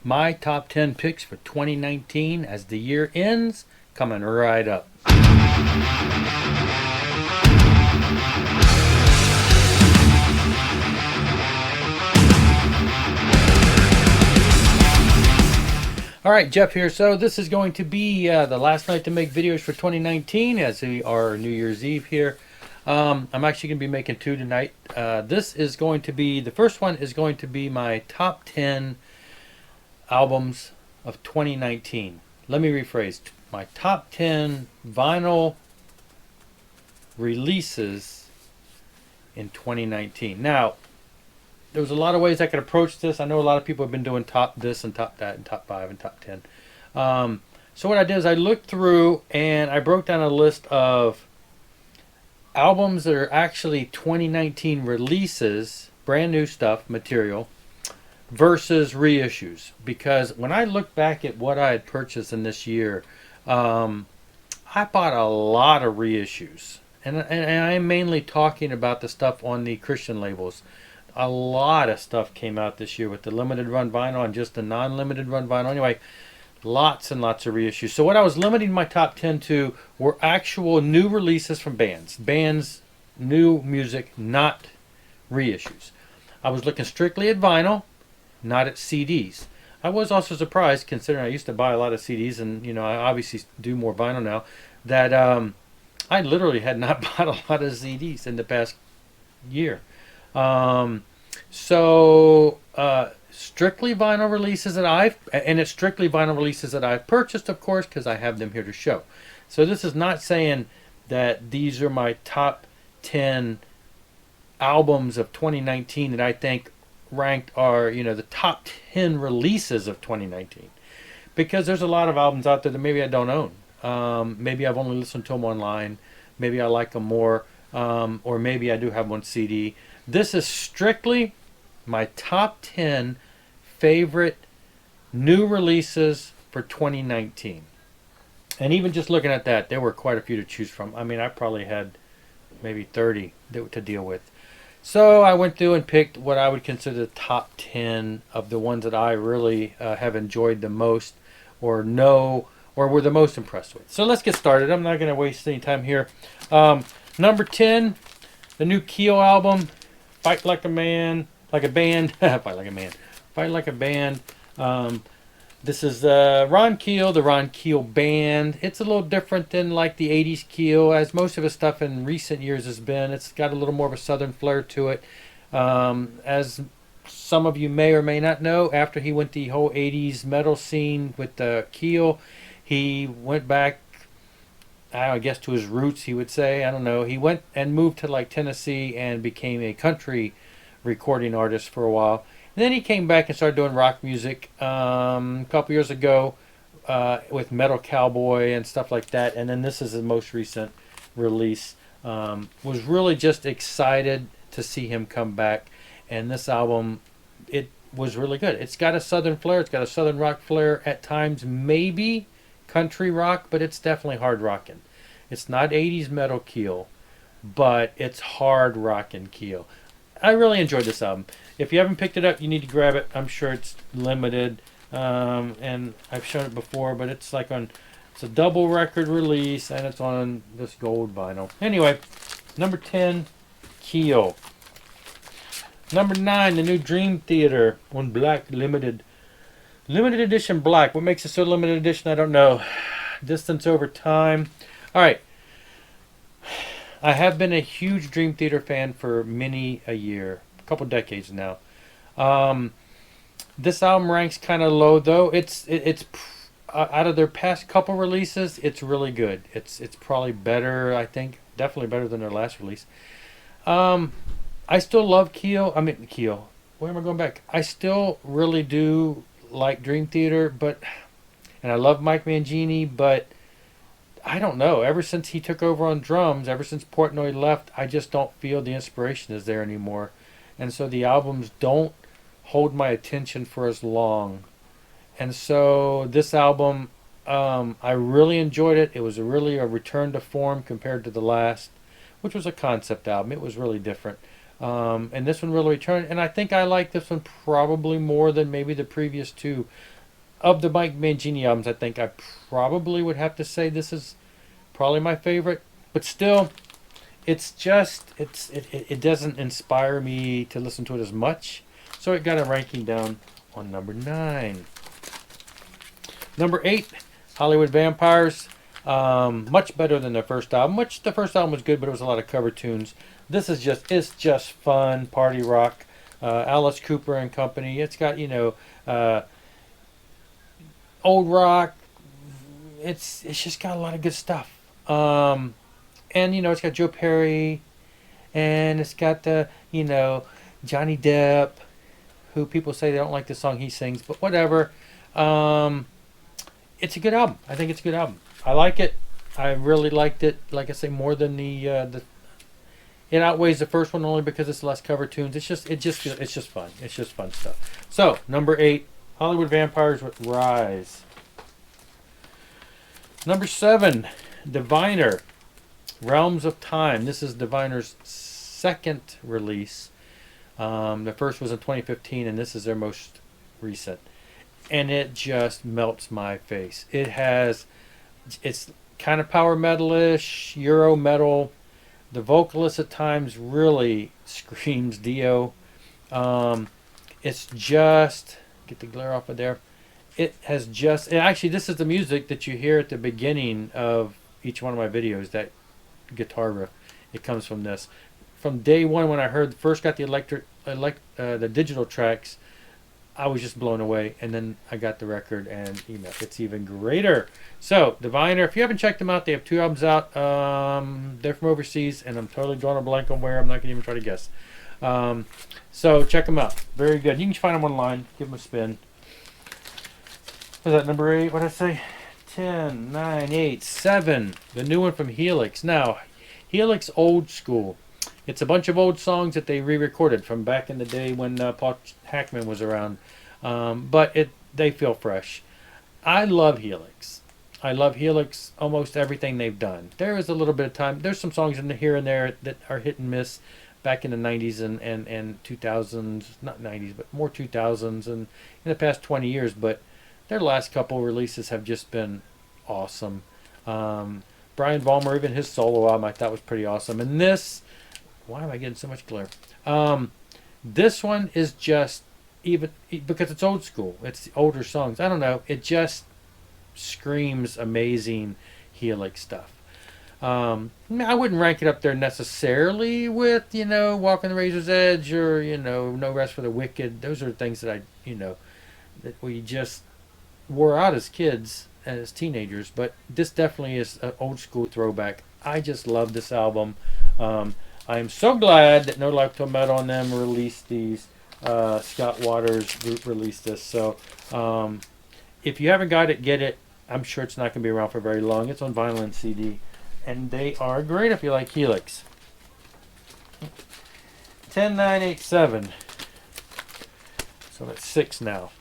My top 10 picks for 2019 as the year ends, coming right up. All right, Jeff here. So this is going to be the last night to make videos for 2019 as we are New Year's Eve here. I'm actually going to be making two tonight. This is going to be, the first one is going to be my top 10 albums of 2019. Let me rephrase. My top 10 vinyl releases in 2019. Now, there was a lot of ways I could approach this. I know a lot of people have been doing top this and top that and top 5 and top 10. So what I did is I looked through and I broke down a list of albums that are actually 2019 releases, brand new stuff, material, versus reissues. Because when I look back at what I had purchased in this year, I bought a lot of reissues. And I'm mainly talking about the stuff on the Christian labels. A lot of stuff came out this year with the limited run vinyl and just the non-limited run vinyl. Anyway, lots and lots of reissues. So what I was limiting my top 10 to were actual new releases from bands. Bands, new music, not reissues. I was looking strictly at vinyl, not at CDs. I was also surprised, considering I used to buy a lot of CDs and, you know, I obviously do more vinyl now, that I literally had not bought a lot of CDs in the past year. Strictly vinyl releases that it's strictly vinyl releases that I've purchased, of course, because I have them here to show. So this is not saying that these are my top 10 albums of 2019 that I think ranked are, you know, the top 10 releases of 2019. Because there's a lot of albums out there that maybe I don't own. Maybe I've only listened to them online. Maybe I like them more. Or maybe I do have one CD. This is strictly my top 10 favorite new releases for 2019. And even just looking at that, there were quite a few to choose from. I mean, I probably had maybe 30 to deal with. So I went through and picked what I would consider the top 10 of the ones that I really have enjoyed the most or know or were the most impressed with. So let's get started. I'm not going to waste any time here. Number 10, the new Keel album, Fight Like a Man, Like a Band. Fight Like a Man. Fight Like a Band. This is Ron Keel, the Ron Keel Band. It's a little different than like the 80s Keel, as most of his stuff in recent years has been. It's got a little more of a southern flair to it. As some of you may or may not know, after he went the whole 80s metal scene with Keel, he went back, I guess, to his roots, he would say. I don't know. He went and moved to like Tennessee and became a country recording artist for a while. And then he came back and started doing rock music a couple years ago with Metal Cowboy and stuff like that. And then this is his most recent release. Was really just excited to see him come back. And this album, it was really good. It's got a southern flair. It's got a southern rock flair at times, maybe country rock, but it's definitely hard rocking. It's not 80s metal Keel, but it's hard rocking Keel. I really enjoyed this album. If you haven't picked it up, you need to grab it. I'm sure it's limited, and I've shown it before, but it's like it's a double record release, and it's on this gold vinyl. Anyway, number 10, Keel. Number 9, the new Dream Theater on black limited edition black. What makes it so limited edition, I don't know. Distance Over Time. All right. I have been a huge Dream Theater fan for many a year, a couple decades now. This album ranks kind of low, though. It's out of their past couple releases, it's really good. It's probably better, I think, definitely better than their last release. I still love Keel. Where am I going back? I still really do like Dream Theater, and I love Mike Mangini, but I don't know. Ever since he took over on drums, ever since Portnoy left, I just don't feel the inspiration is there anymore. And so the albums don't hold my attention for as long. And so this album, I really enjoyed it. It was really a return to form compared to the last, which was a concept album. It was really different. And this one really returned. And I think I like this one probably more than maybe the previous two. Of the Mike Mangini albums, I think I probably would have to say this is probably my favorite. But still, it's just it doesn't inspire me to listen to it as much. So it got a ranking down on number 9. Number 8, Hollywood Vampires. Much better than the first album, which the first album was good, but it was a lot of cover tunes. This is it's just fun party rock. Alice Cooper and company. It's got old rock. It's just got a lot of good stuff. And it's got Joe Perry, and it's got Johnny Depp, who people say they don't like the song he sings, but whatever. It's a good album. I think it's a good album. I like it. I really liked it. Like I say, more than the it outweighs the first one only because it's less cover tunes. It's just fun. It's just fun stuff. So number 8, Hollywood Vampires with Rise. Number 7, Diviner, Realms of Time. This is Diviner's second release. The first was in 2015, and this is their most recent. And it just melts my face. It's kind of power metal-ish, Euro metal. The vocalist at times really screams Dio. It's just, get the glare off of there. It has just, actually this is the music that you hear at the beginning of each one of my videos, that guitar riff. It comes from this. From day one when I first got the digital tracks, I was just blown away, and then I got the record, and it's even greater. So Diviner, if you haven't checked them out, they have 2 albums out. They're from overseas, and I'm totally drawing a blank on where. I'm not gonna even try to guess. So check them out. Very good. You can find them online. Give them a spin. Was that number 8? What did I say? 10, 9, 8, 7. The new one from Helix. Now, Helix old school. It's a bunch of old songs that they re-recorded from back in the day when Paul Hackman was around. But they feel fresh. I love Helix. I love Helix, almost everything they've done. There is a little bit of time. There's some songs in the here and there that are hit and miss back in the 90s and 2000s. Not 90s, but more 2000s and in the past 20 years. But their last couple releases have just been awesome. Brian Vollmer, even his solo album, I thought was pretty awesome. And this... Why am I getting so much glare? This one is just, even because it's old school. It's the older songs. I don't know. It just screams amazing Helix stuff. I wouldn't rank it up there necessarily with, Walking the Razor's Edge or, No Rest for the Wicked. Those are things that that we just wore out as kids and as teenagers. But this definitely is an old school throwback. I just love this album. I am so glad that No Life Till Metal on them released these. Scott Waters released this. So if you haven't got it, get it. I'm sure it's not going to be around for very long. It's on vinyl and CD. And they are great if you like Helix. 10, 9, 8, 7. So that's 6 now.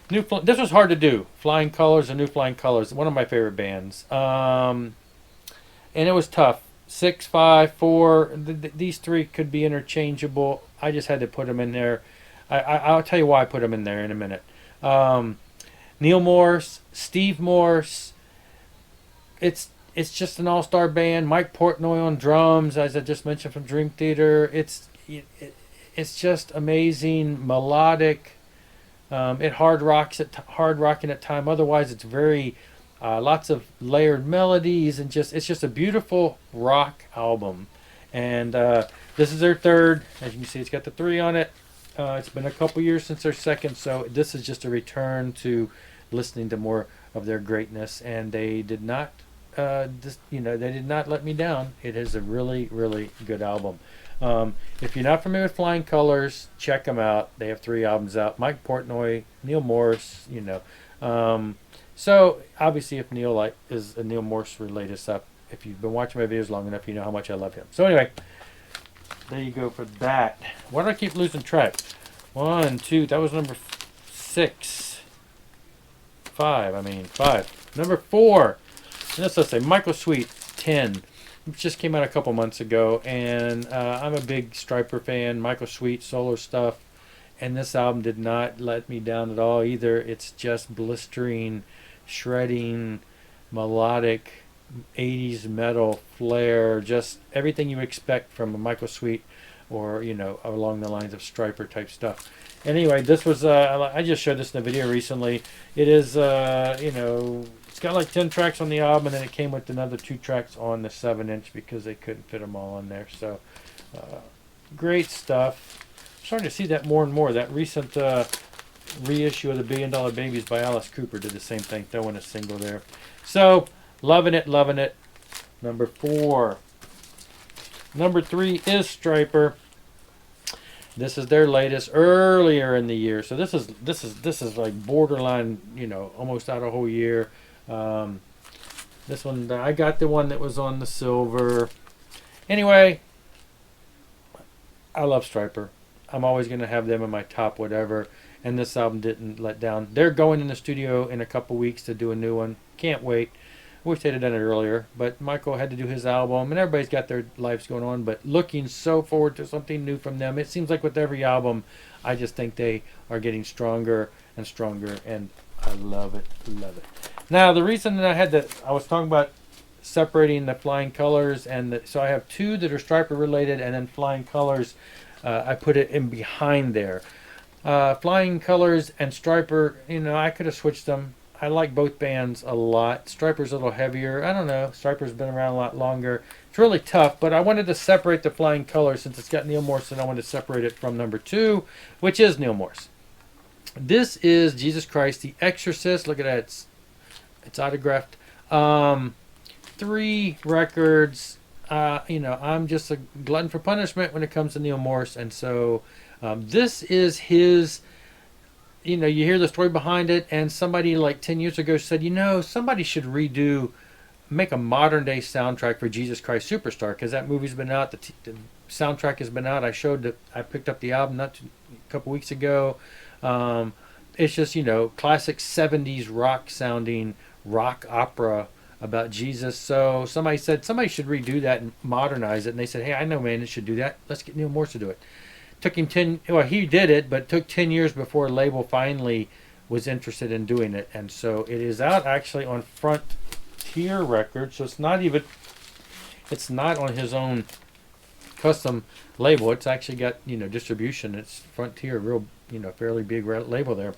This was hard to do. Flying Colors and New Flying Colors. One of my favorite bands. And it was tough. 6, 5, 4. These 3 could be interchangeable. I just had to put them in there. I'll tell you why I put them in there in a minute. Neal Morse, Steve Morse. It's just an all-star band. Mike Portnoy on drums, as I just mentioned from Dream Theater. It's just amazing, melodic. It hard rocking at time. Otherwise, it's very lots of layered melodies and it's just a beautiful rock album. And this is their third. As you can see, it's got the 3 on it. It's been a couple years since their second, so this is just a return to listening to more of their greatness. And they did not, they did not let me down. It is a really, really good album. If you're not familiar with Flying Colors, check them out. They have 3 albums out. Mike Portnoy, Neal Morse, So obviously, if Neal is a Neal Morse related stuff, if you've been watching my videos long enough, you know how much I love him. So anyway, there you go for that. Why do I keep losing track? 1, 2. That was number 6. 5. Number 4. And let's say Michael Sweet, 10. It just came out a couple months ago, and I'm a big Stryper fan. Michael Sweet solo stuff, and this album did not let me down at all either. It's just blistering, shredding, melodic 80s metal flair, just everything you expect from a Michael Sweet or, along the lines of Stryper type stuff. Anyway, this was, I just showed this in a video recently. It is, it's got like 10 tracks on the album, and then it came with another 2 tracks on the 7-inch because they couldn't fit them all on there. So, great stuff. I'm starting to see that more and more. That recent reissue of the $1 Billion Babies by Alice Cooper did the same thing, throwing a single there. So, loving it, loving it. Number 4. Number 3 is Stryper. This is their latest, earlier in the year. So this is like borderline, almost out a whole year. This one, I got the one that was on the silver. Anyway, I love Stryper. I'm always going to have them in my top whatever. And this album didn't let down. They're going in the studio in a couple weeks to do a new one. Can't wait. Wish they'd have done it earlier, but Michael had to do his album, and everybody's got their lives going on, but looking so forward to something new from them. It seems like with every album, I just think they are getting stronger and stronger, and I love it, love it. Now, the reason that I was talking about separating the Flying Colors, so I have 2 that are Stryper related, and then Flying Colors, I put it in behind there. Flying Colors and Stryper, I could have switched them. I like both bands a lot. Stryper's a little heavier. I don't know. Stryper's been around a lot longer. It's really tough, but I wanted to separate the Flying Colors since it's got Neal Morse, and I wanted to separate it from number 2, which is Neal Morse. This is Jesus Christ, The Exorcist. Look at that. It's autographed. 3 records. I'm just a glutton for punishment when it comes to Neal Morse, and so this is his... you hear the story behind it, and somebody like 10 years ago said, somebody should make a modern day soundtrack for Jesus Christ Superstar, because that movie's been out, the soundtrack has been out. I picked up the album a couple weeks ago. It's just, classic 70s rock sounding rock opera about Jesus. So somebody said somebody should redo that and modernize it, and they said, hey, I know, man, it should do that. Let's get Neal Morse to do it. Took him he did it, but it took 10 years before a label finally was interested in doing it. And so it is out actually on Frontier Records. So it's not on his own custom label. It's actually got, distribution. It's Frontier, real, fairly big label there.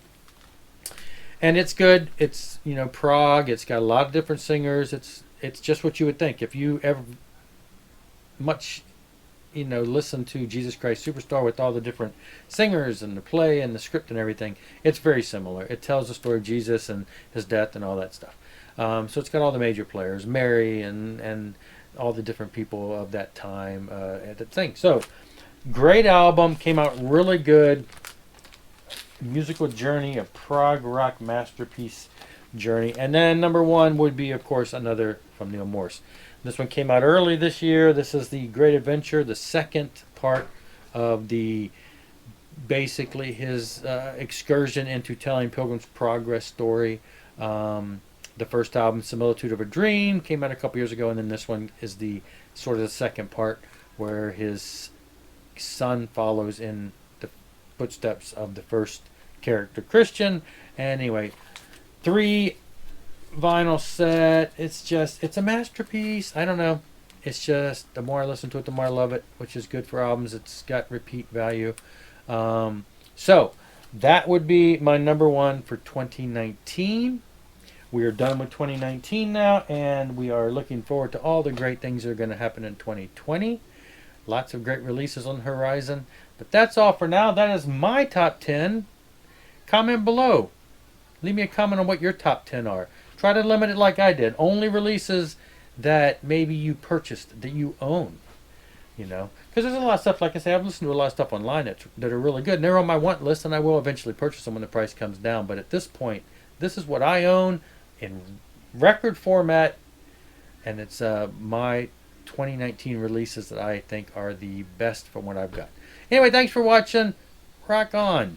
And it's good. It's, prog. It's got a lot of different singers. It's just what you would think. If you ever listen to Jesus Christ Superstar with all the different singers and the play and the script and everything, it's very similar. It tells the story of Jesus and his death and all that stuff. So it's got all the major players, Mary and all the different people of that time at the thing. So, great album, came out really good. Musical journey, a prog rock masterpiece journey. And then number 1 would be, of course, another from Neal Morse. This one came out early this year. This is The Great Adventure, the second part of basically his excursion into telling Pilgrim's Progress story. The first album, Similitude of a Dream, came out a couple years ago, and then this one is the sort of the second part where his son follows in the footsteps of the first character, Christian. Anyway, 3 vinyl set. It's a masterpiece. I don't know. It's just, the more I listen to it, the more I love it, which is good for albums. It's got repeat value. So that would be my number 1 for 2019. We are done with 2019 now, and we are looking forward to all the great things that are going to happen in 2020. Lots of great releases on the horizon. But that's all for now. That is my top 10. Comment below. Leave me a comment on what your top 10 are. Try to limit it like I did. Only releases that maybe you purchased, that you own. Because there's a lot of stuff, like I say, I've listened to a lot of stuff online that are really good. And they're on my want list, and I will eventually purchase them when the price comes down. But at this point, this is what I own in record format. And it's my 2019 releases that I think are the best from what I've got. Anyway, thanks for watching. Rock on.